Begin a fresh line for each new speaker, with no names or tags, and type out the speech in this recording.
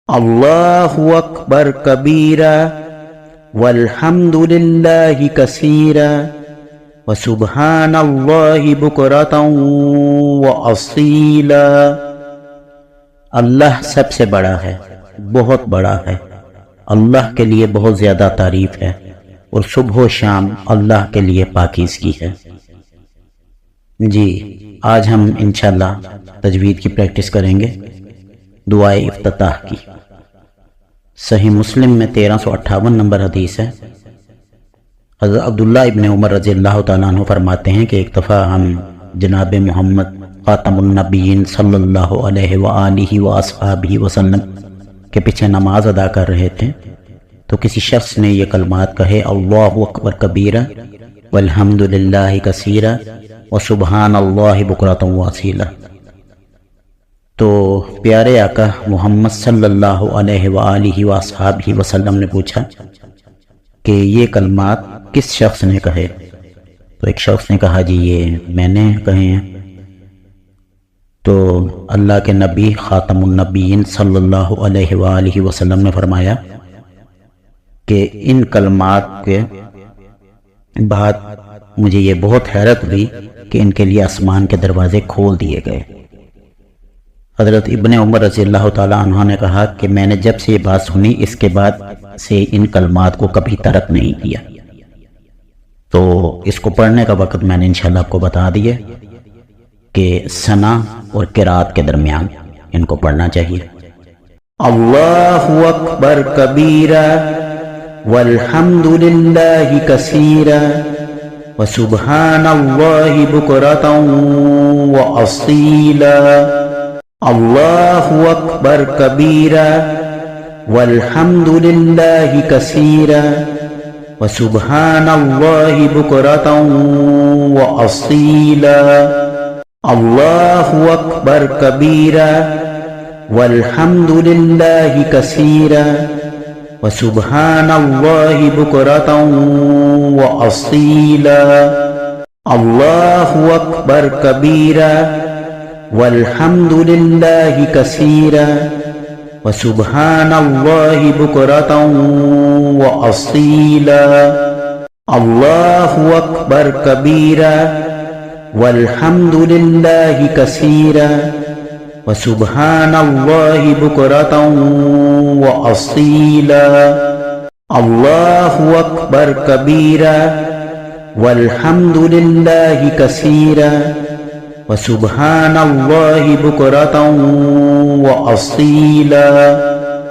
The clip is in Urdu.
اللہ اکبر کبیرا والحمد للہ کثیرا وسبحان اللہ بکرۃ واصیلا۔ اللہ سب سے بڑا ہے، بہت بڑا ہے، اللہ کے لیے بہت زیادہ تعریف ہے، اور صبح و شام اللہ کے لیے پاکیزگی ہے۔ جی آج ہم انشاءاللہ تجوید کی پریکٹس کریں گے دعائے افتتاح کی۔ صحیح مسلم میں 1358 نمبر حدیث ہے۔ حضرت عبداللہ ابن عمر رضی اللہ تعالیٰ عنہ فرماتے ہیں کہ ایک دفعہ ہم جناب محمد خاتم النبیین صلی اللہ علیہ وآلہ وآصحابہ وسلم کے پیچھے نماز ادا کر رہے تھے تو کسی شخص نے یہ کلمات کہے، اللہ اکبر کبیرا والحمد للہ کثیرا وسبحان اللہ بکرۃ واصیلا۔ تو پیارے آقا محمد صلی اللہ علیہ وآلہ وآصحابہ وسلم نے پوچھا کہ یہ کلمات کس شخص نے کہے؟ تو ایک شخص نے کہا جی یہ میں نے کہے ہیں۔ تو اللہ کے نبی خاتم النبیین صلی اللہ علیہ وآلہ وسلم نے فرمایا کہ ان کلمات کے بعد مجھے یہ بہت حیرت ہوئی کہ ان کے لیے آسمان کے دروازے کھول دیے گئے۔ حضرت ابن عمر رضی اللہ تعالیٰ عنہ نے کہا کہ میں نے جب سے یہ بات سنی اس کے بعد سے ان کلمات کو کبھی ترک نہیں کیا۔ تو اس کو پڑھنے کا وقت میں نے انشاءاللہ آپ کو بتا دیا کہ ثنا اور قرات کے درمیان ان کو پڑھنا چاہیے۔ اللہ اکبر کبیرا والحمد للہ کثیرا وسبحان اللہ بکرۃ واصیلا۔ اللہ اکبر کبیرا والحمد للہ کثیرا وسبحان اللہ بکرۃ واصیلا۔ اللہ اکبر کبیرا والحمد للہ کثیرا وسبحان اللہ بکرۃ واصیلا۔ اللہ اکبر کبیرا والحمد للہ کثیرا وسبحان اللہ بکرۃ واصیلا۔ اللہ اکبر کبیرا والحمد للہ کثیرا وسبحان اللہ بکرۃ واصیلا۔ اللہ اکبر کبیرا والحمد للہ کثیرا وسبحان اللہ بکرۃ واصیلا۔